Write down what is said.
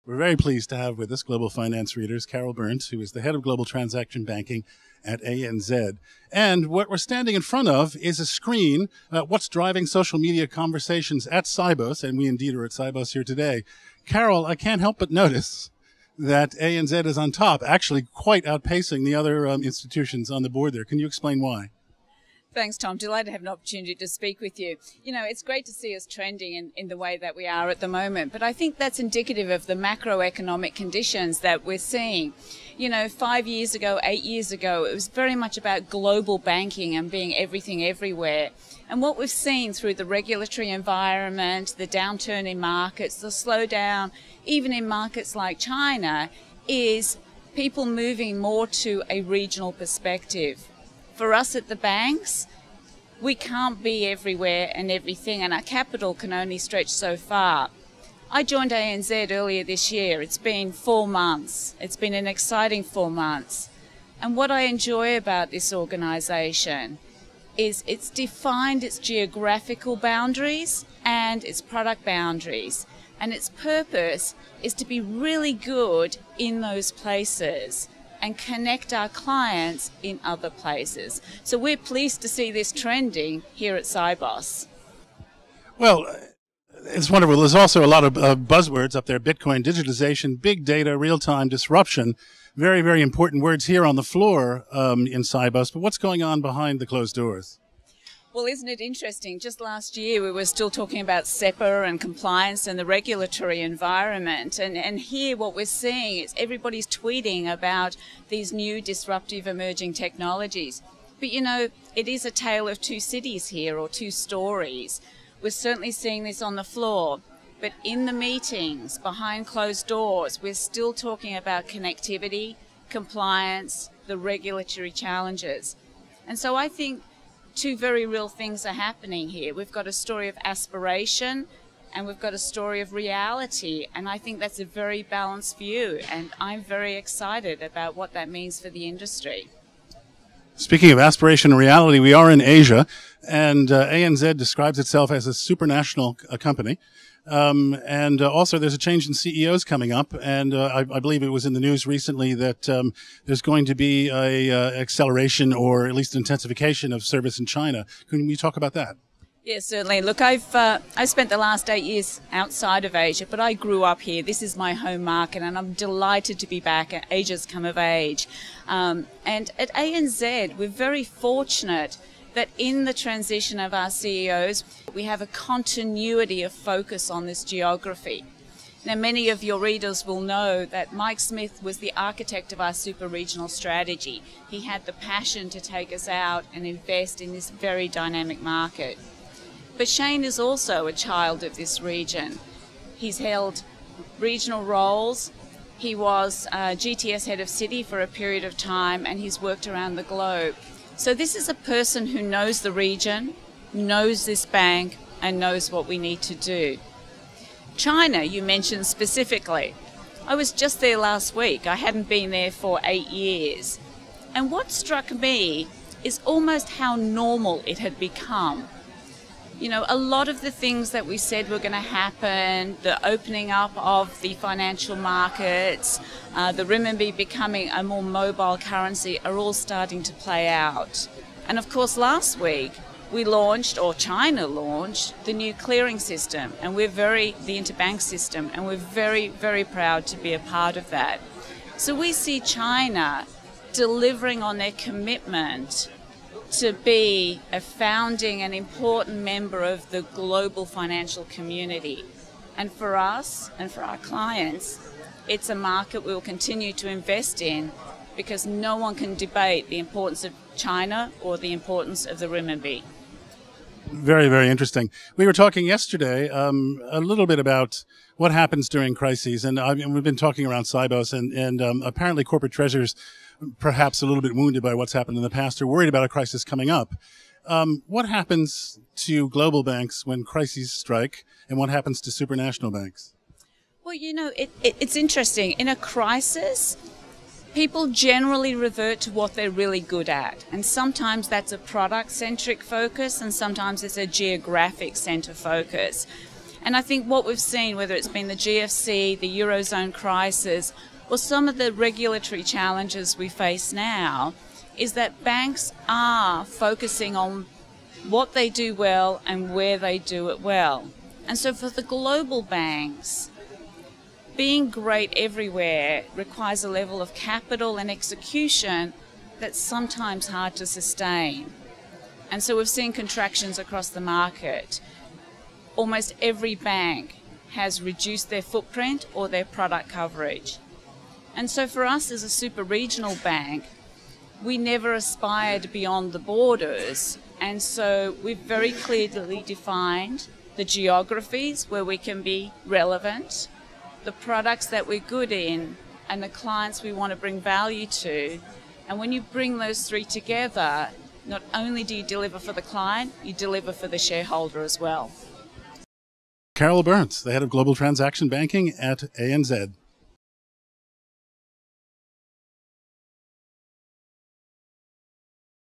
We're very pleased to have with us Global Finance Readers Carole Berndt, who is the head of Global Transaction Banking at ANZ. And what we're standing in front of is a screen, what's driving social media conversations at Sibos, and we indeed are at Sibos here today. Carole, I can't help but notice that ANZ is on top, actually quite outpacing the other institutions on the board there. Can you explain why? Thanks, Tom. Delighted to have an opportunity to speak with you. You know, it's great to see us trending in the way that we are at the moment, but I think that's indicative of the macroeconomic conditions that we're seeing. You know, 5 years ago, 8 years ago, it was very much about global banking and being everything everywhere. And what we've seen through the regulatory environment, the downturn in markets, the slowdown, even in markets like China, is people moving more to a regional perspective. For us at the banks, we can't be everywhere and everything, and our capital can only stretch so far. I joined ANZ earlier this year. It's been 4 months. It's been an exciting 4 months. And what I enjoy about this organisation is it's defined its geographical boundaries and its product boundaries. And its purpose is to be really good in those places and connect our clients in other places. So we're pleased to see this trending here at Sibos. Well, it's wonderful. There's also a lot of buzzwords up there: Bitcoin, digitization, big data, real-time disruption. Very, very important words here on the floor in Sibos. But what's going on behind the closed doors? Well, isn't it interesting? Just last year, we were still talking about SEPA and compliance and the regulatory environment. And here what we're seeing is everybody's tweeting about these new disruptive emerging technologies. But, you know, it is a tale of two cities here, or two stories. We're certainly seeing this on the floor. But in the meetings, behind closed doors, we're still talking about connectivity, compliance, the regulatory challenges. And so I think two very real things are happening here. We've got a story of aspiration and we've got a story of reality, and I think that's a very balanced view, and I'm very excited about what that means for the industry. Speaking of aspiration and reality, we are in Asia, and ANZ describes itself as a supranational company. And also there's a change in CEOs coming up, and I believe it was in the news recently that there's going to be a acceleration or at least intensification of service in China. Can you talk about that? Yes, certainly. Look, I've spent the last 8 years outside of Asia, but I grew up here. This is my home market, and I'm delighted to be back. Asia's come of age. And at ANZ, we're very fortunate that in the transition of our CEOs, we have a continuity of focus on this geography. Now, many of your readers will know that Mike Smith was the architect of our super-regional strategy. He had the passion to take us out and invest in this very dynamic market. But Shane is also a child of this region. He's held regional roles. He was GTS head of city for a period of time, and he's worked around the globe. So this is a person who knows the region, knows this bank, and knows what we need to do. China, you mentioned specifically. I was just there last week. I hadn't been there for 8 years. And what struck me is almost how normal it had become. You know, a lot of the things that we said were going to happen, the opening up of the financial markets, the renminbi becoming a more mobile currency, are all starting to play out. And of course, last week we launched, or China launched, the new clearing system, and the interbank system, and we're very, very proud to be a part of that. So we see China delivering on their commitment to be a founding and important member of the global financial community. And for us and for our clients, it's a market we'll continue to invest in, because no one can debate the importance of China or the importance of the renminbi. Very, very interesting. We were talking yesterday a little bit about what happens during crises, and we've been talking around Sibos, and apparently corporate treasurers, perhaps a little bit wounded by what's happened in the past, are worried about a crisis coming up. What happens to global banks when crises strike, and what happens to supranational banks? Well, you know, it's interesting. In a crisis, people generally revert to what they're really good at. And sometimes that's a product-centric focus, and sometimes it's a geographic center focus. And I think what we've seen, whether it's been the GFC, the Eurozone crisis, or some of the regulatory challenges we face now, is that banks are focusing on what they do well and where they do it well. And so for the global banks, being great everywhere requires a level of capital and execution that's sometimes hard to sustain. And so we've seen contractions across the market. Almost every bank has reduced their footprint or their product coverage. And so for us as a super regional bank, we never aspired beyond the borders. And so we've very clearly defined the geographies where we can be relevant, the products that we're good in, and the clients we want to bring value to. And when you bring those three together, not only do you deliver for the client, you deliver for the shareholder as well. Carole Berndt, the head of Global Transaction Banking at ANZ.